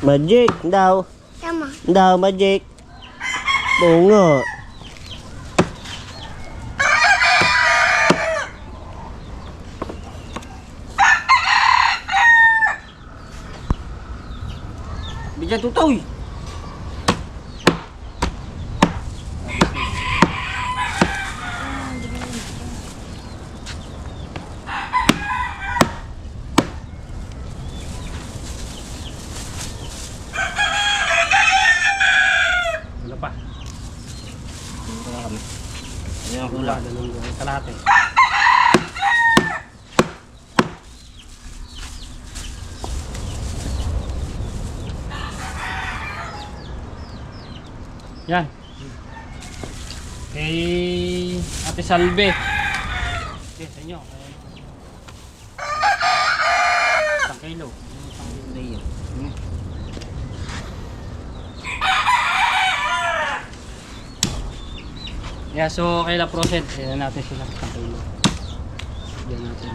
Magic daw. Tama. Daw magic. Bungo. Bijak tutoy. Wala pa. Wala kami. Ano ang kulang? 2 guhit. Kalahati. Yan. Kay Ate Salve. Okay, sa inyo. 1 kilo. Yeah, so kaila process. Ayan natin sila 1 kilo. Diyan natin.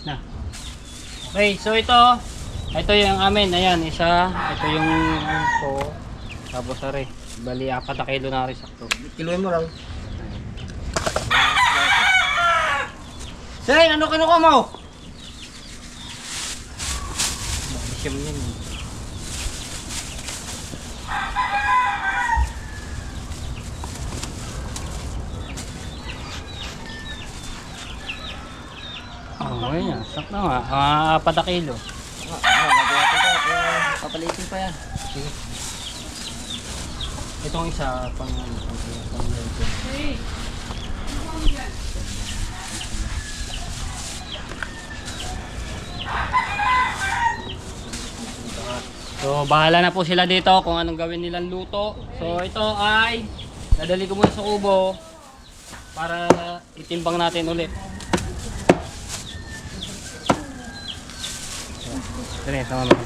na. Okay, so ito yung amin. Ayan, isa. Ito yung po. Tapos are. Bali, 4 na kilo na rin sakto. Kiluin mo raw. Say, ano kinuha mo? Siyam yun. Okay na, sakto nga. 4 na kilo. Papalitin pa yan. Itong isa pang So bahala na po sila dito kung anong gawin nilang luto. So ito ay dadali ko muna sa kubo para itimbang natin ulit. Dali, sama mo.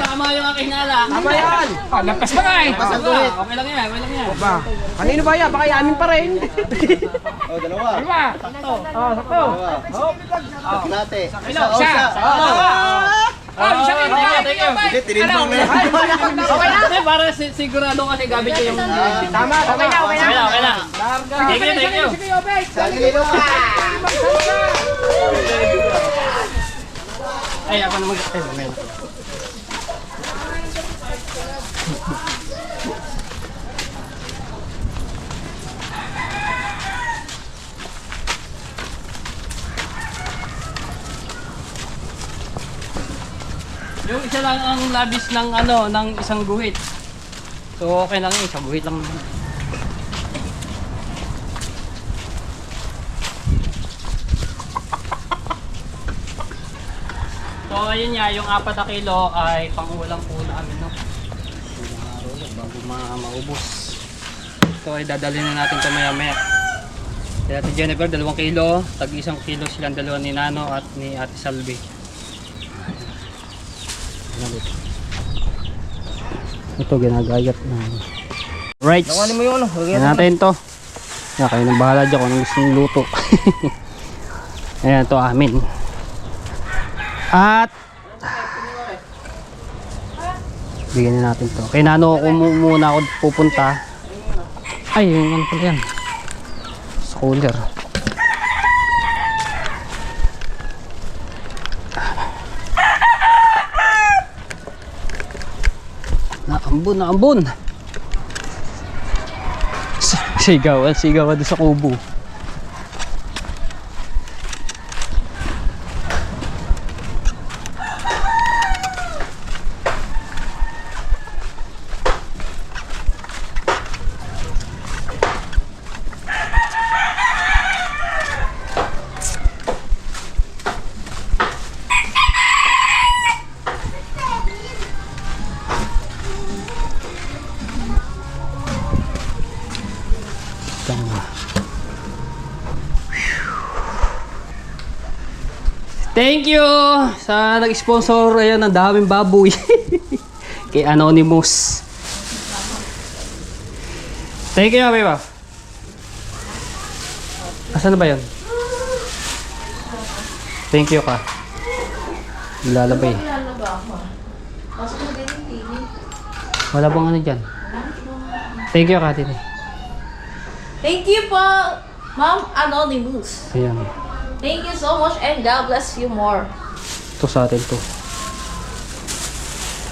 Tama yung aking nala. Tama yan! Lampas pa nga eh. Okay lang yan, okay lang yan. Ba? Kanino ba yan? Baka yamin pa rin. Diba? Sakto. Dati. Isa. Isa rin. Thank you. Tinilbang na yan. Hindi, para sigurado kasi gamit ko yung... Tama, okay na. Okay na. Thank you. Ay, ako naman. Ay, mamaya na. Yung isa lang ang labis ng ng isang guhit. So okay lang 'yun, isang guhit lang. So ayun nga, yung 4 na kilo ay pang-ulam po namin, no. Bago maubos. So ay dadalhin na natin 'to maya-maya. Kaya si Jennifer 2 kilo, tag 1 kilo silang dalawa ni Nano at ni Ate Salvi. Ito ginagayat na. Right. Nakuha mo yung ano. Yan natin to. Yan, kayo nang bahala dyan kung anong gusto nyo luto. Ayan, to amin. At bigyan na natin to. Kay Nano ako muna ako pupunta. Ay, yung ano pala yan. Sa cooler. Naambon. Sigawan doon sa kubo. Thank you sa nag-sponsor ayan ng daming baboy. Kay Anonymous. Thank you, Beba. Asan na ba 'yon? Thank you ka. Ilalabay. Wala bang ano dyan? Thank you ka, Titi. Thank you po, Ma'am Anonymous. Ayan. Thank you so much and God bless you more. Ito sa atin to.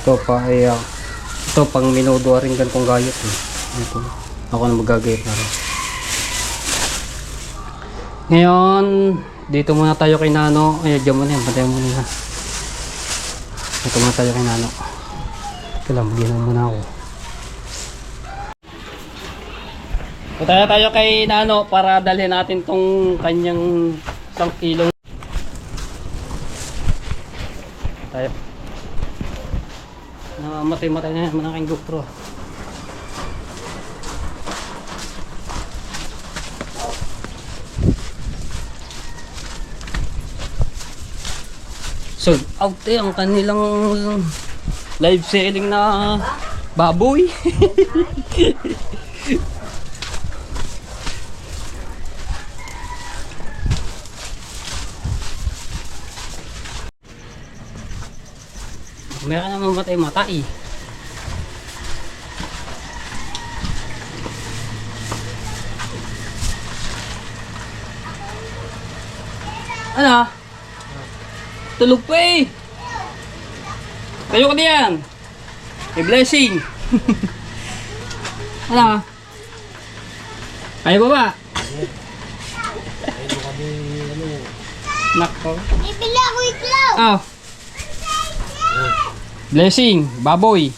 Ito pa ay ito pang minudo rin ganitong gayat eh. Ito. Ako na magagayat na rin. Ngayon, dito muna tayo kay Nano. Ay, dyan muna yan. Bantayan muna na. Dito muna tayo kay Nano. Ito lang, maginom muna ako. Punta na tayo kay Nano para dalhin natin tong kanyang 1 kilong. Tayo. Namatay-matay na naman ang aking GoPro. Sold out ang kanilang live selling na baboy. Meron na mamatay-matay. Ano? Tulog pa eh. Tayo ka diyan. May blessing. Ano? Ayaw ba ba? Nako. Ibili ako iklaw. Oh. Blessing, baboy.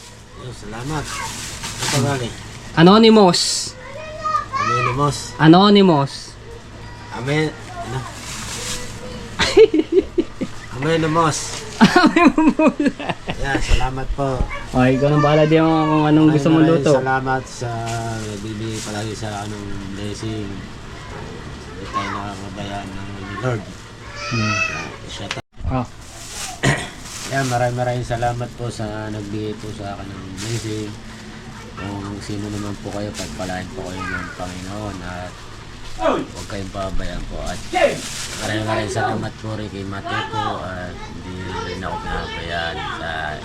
Salamat. Ito gali. Anonymous. Anonymous. Anonymous. Amen. Ano? Anonymous. Yan, salamat po. Okay, ikaw nang bahala diyan kung anong gusto mong luto. Salamat sa nagbibigay palagi sa anong blessing. Hindi tayo nakakabayaan ng Lord. Shout out. Oh. Yan, maraming salamat po sa nagbigay po sa akin ng blessing. Kung sino naman po kayo, pagpalain po kayo ng Panginoon at huwag kayong pabayaan po. At maraming salamat po rin kay Mate po at hindi rin ako pinabayaan.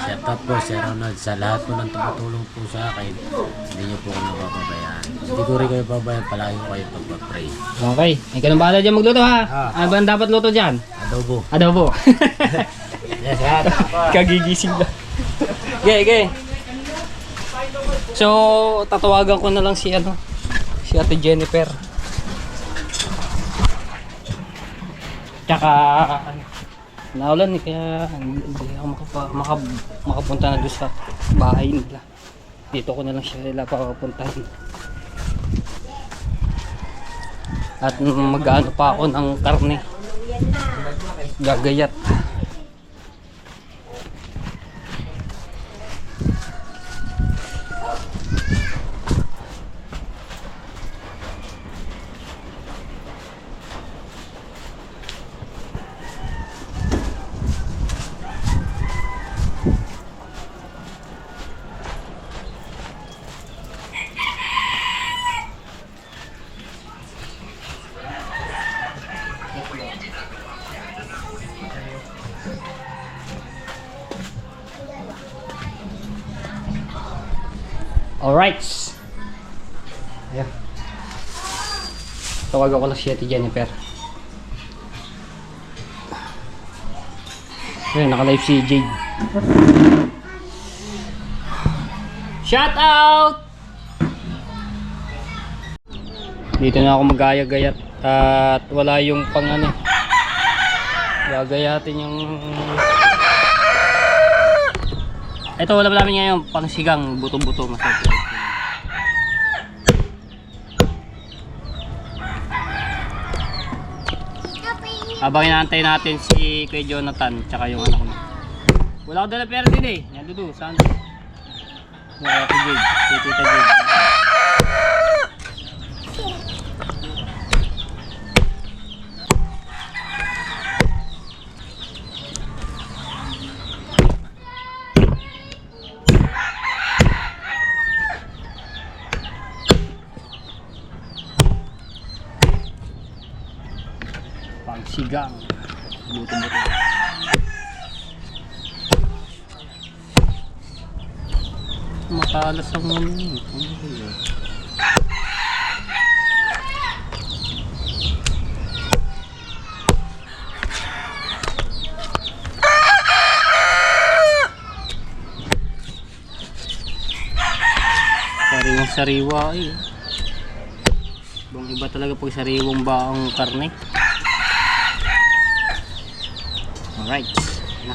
Shout out po Sir Ronald sa lahat po ng tumutulong po sa akin. Hindi niyo po ako napapabayaan. Hindi ko rin kayo pabayaan, palagi ko kayo pagpapray. Okay, ikaw nang bahala diyan magluto ha. Ah. Ano ba ang dapat luto diyan? Adobo. Adobo. Yes, yan. Kagigising na. Okay. So, tatawagan ko na lang si Ate Jennifer. Tsaka naulan eh, kaya hindi ako makapunta na doon sa bahay nila. Dito ko na lang sila papuntahin. At mag-ano pa ako ng karne. Gagayat. Alright. Ayan. Tawagan ko lang si Ate Jennifer. Ayan, naka-live si Jade. Shout out! Dito na ako mag-gayat at wala yung pang gagayatin yung ito wala pa namin ngayon pang sigang buto-buto masarap. Habang inaantay natin si Kuya Jonathan tsaka yung anak mo. Wala ko dala pera din eh. Yan dudu, saan? Wala ko Jade, si Tita Jade. Sigang buto-buto. Matalas ang sariwang sariwa eh. Bang iba talaga pag sariwang baong karne. Alright. Na.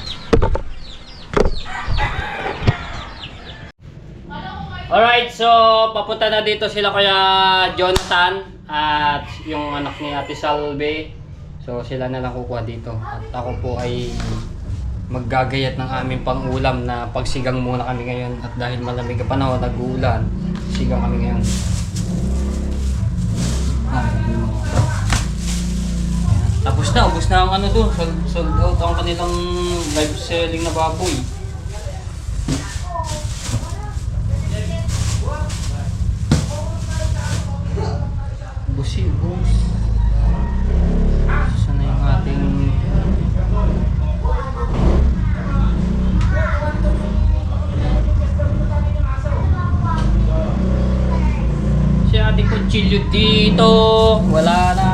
Alright, so papunta na dito sila Kuya Jonathan at yung anak ni Ate Salve. So sila na lang kukuha dito. At ako po ay maggagayat ng aming pangulam na pagsigang muna kami ngayon. At dahil malamig ang panahon, nag-uulan, sigang kami ngayon. Tapos na, ubos na ang ano doon. Sold out ang kanilang live selling na baboy. Busi, bus. Saan na yung ating... Si ating kutsilyo dito. Wala na.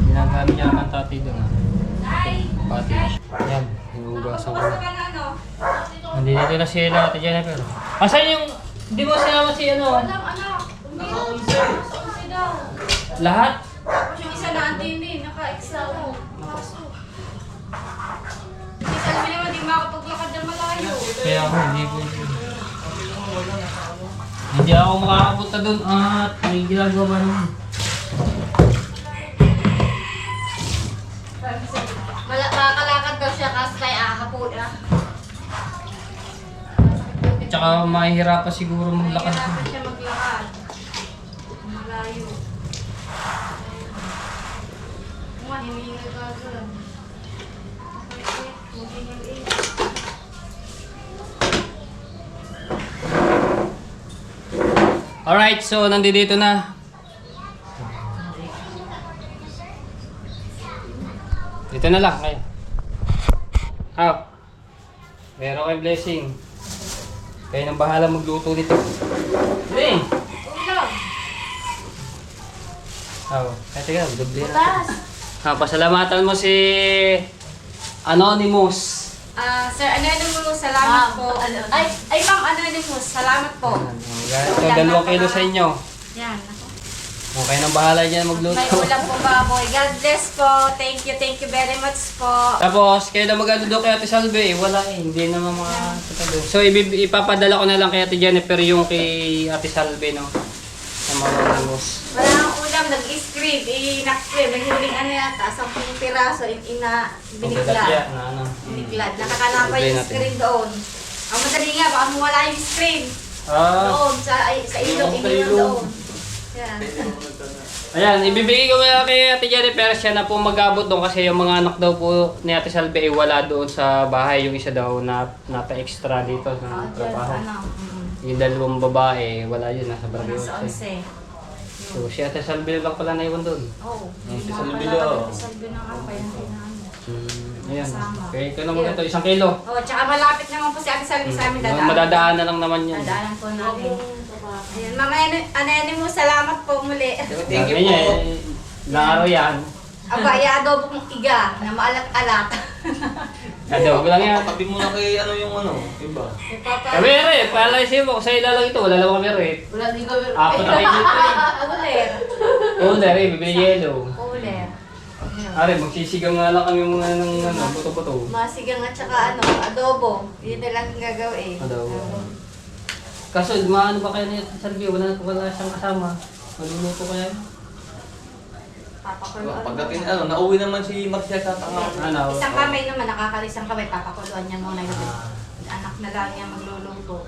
Ginagamit niya ang tatay doon. Pati. Yan, hinugasan ko. Nandito na sila, Ate Jennifer. Asan yung... Hindi mo sinama si ano? Lahat? Tapos yung isa na antindi, naka-extra mo. Hindi sabi naman, di makapaglakad ng malayo. Kaya ako, hindi ako makakapunta doon at may ginagawa naman. Makakalakad daw siya kasi kay ahapon ah. Tsaka mahihirapan siguro maglakad. Mahirapan siya maglakad. Malayo. Mga hiningal ka doon. Alright, so nandito na. Dito na lang kayo. Meron kayong blessing. Kayo nang bahala magluto nito. Hey! Teka, doble na. Pasalamatan mo si Anonymous. Sir Anonymous, salamat po. Ay Ma'am Anonymous, salamat po. Ito, 2 kilo sa inyo. Yan. Okay nang bahala dyan magluto. May ulam po baboy. God bless po. Thank you very much po. Tapos, kayo na mag-aludo kay Ate Salve, wala hindi naman mga tatalo. So, ipapadala ko na lang kay Ate Jennifer yung kay Ate Salve, no? Sa mga Anonymous. Wala akong ulam, nag-screen, inak-screen, naghiling ano yata, 10 piraso, biniglad. Na ano. Biniglad, nakakalapa yung screen doon. Ang madali nga, baka mawala yung screen. Doon, sa ilong, doon. Yan. Ayan, ibibigay ko na kay Ate Jennifer, siya na po mag-abot doon kasi yung mga anak daw po ni Ate Salve ay wala doon sa bahay. Yung isa daw na napa-extra dito sa trabaho. Yung 2 babae, wala yun, nasa barrio. Nasa 11. So, si Ate Salve lang pala naiwan doon. Oo. Ate Salve daw. Ate Salve na nga, kaya hindi na ano. Ayan. Okay, ito naman ito, 1 kilo. Oo, tsaka malapit naman po si Ate Salve sa amin, dadaan. Madadaanan lang naman yun. Dadaanan po namin. Ayan, Mama Anonymous, salamat po muli. Thank you po. Ilang araw yan. Aba, i-adobo kong iga na maalat-alat. Adobo lang yan. Tabi mo na kay ano yung ano, iba. Kami rin, pala-isip mo, sa ila lang ito, wala lang kami rin. Wala din kami. Apat na kayo dito eh. Uler. Uler eh, bibili yelo. Uler. Are, magsisigaw nga lang kami mga ng ano, buto-buto. Masigang at saka ano, adobo. Yun na lang gagawin. Adobo. Kaso, maano ba kayo niya sa Salvi? Wala siyang kasama. Maluluto ko yan. Papakuluan. Pagdating ano, nauwi naman si Marcia sa tanga. Ano? Isang kamay naman, nakakalisang kamay, papakuluan niya muna yung anak na lang niya magluluto.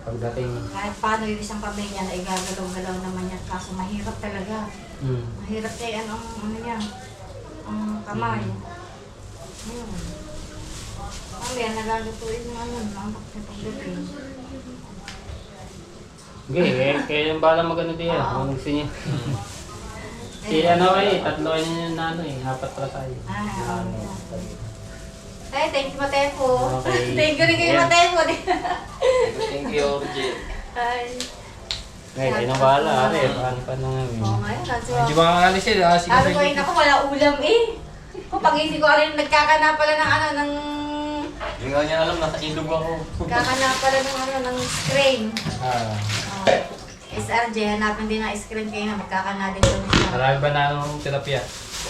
Pagdating. Kahit paano yung isang kamay niya na igagalaw-galaw naman niya. Kaso mahirap talaga. Mahirap kaya ano niya, ang kamay. Ayun. Mamaya nalalutuin yung ano, ang pagdating. Okay, kaya yung bala magano din yan. Kung gusto niya. Si ano kayo, 3 kayo niya na ano eh, 4 pala tayo. Ay, thank you Matepo. Okay. Thank you rin kayo Matepo. Thank you, Orje. Ay. Ngayon, kayo nang bahala, are. Paano pa nang Oo nga yun. medyo makakalis yun, sige Sabi ko rin ako, wala ulam eh. Kung pag-isip ko rin, nagkakana pala ng ano, ng... Hindi nga niya alam, nasa ilog ako. Nagkakana pala ng ano, ng screen. SRJ, hanapin din ang screen kayo na magkakana din kami siya. Marami ba na ang tilapia?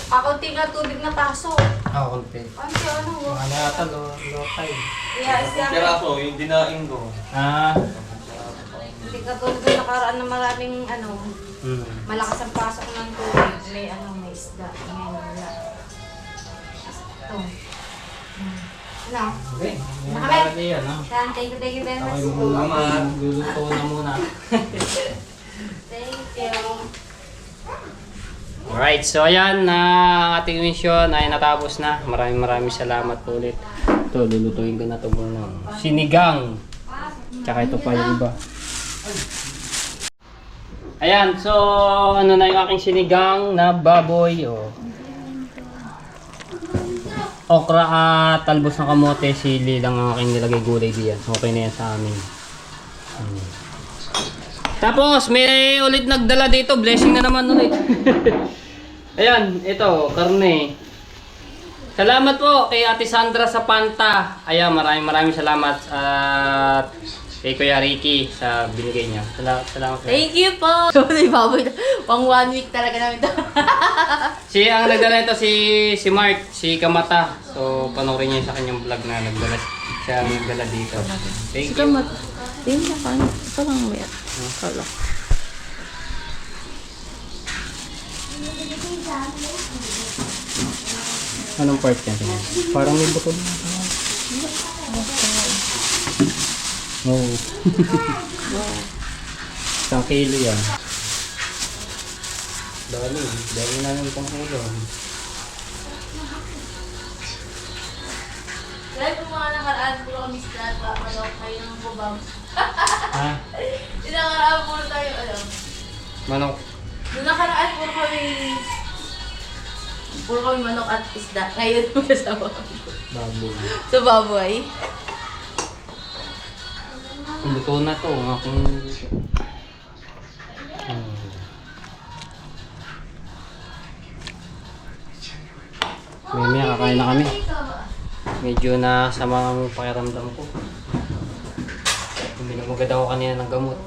Kakunti nga tubig na paso. Konti. Konti ano, Ano yata, low tide. yeah, Piraso, yung dinaing ko. katulad ng nakaraan na maraming Mm. malakas ang pasok ng tubig. May isda. Ngayon wala. Ito. Ano? Okay. Nakabit. Yan, no? Yan, thank you very much. Okay, magluluto na muna. Thank you. Alright, so ayan na ating mission ay natapos na. Maraming salamat po ulit. Ito, lulutuin ko na ito muna. Sinigang. Tsaka ito pa yung iba. Ayan, so ano na yung aking sinigang na baboy. Oh. Okra at talbos ng kamote, sili lang ang aking nilagay gulay diyan. Okay na yan sa amin. Tapos may ulit nagdala dito, blessing na naman ulit. Ayan, ito, karne. Salamat po kay Ate Sandra sa Panta. Ayan, maraming salamat at kay Kuya Ricky sa binigay niya. Salamat po. Thank you po! Sorry, baboy. Pang 1 week talaga namin ito. Ang nagdala nito si Mark, si Kamata. So panoorin niyo sa kanyang vlog na nagdala siya ang nagdala dito. Thank you. Tingin ka pa. Ito lang may kala. Anong part yan? Parang may bukod. Oo. Isang kilo yan. Dami namin pang ulo. Dahil kung mga nakaraan, puro kami sila at manok kayo ng bubam. Ha? Yung nakaraan, puro tayo, Manok. Yung nakaraan, puro kami manok at isda. Ngayon, kasama Baboy. sa baboy. Luto na to. Ang aking luto. Mamaya kakain na kami. Medyo na sama ang pakiramdam ko. Hindi na maganda ako kanina ng gamot.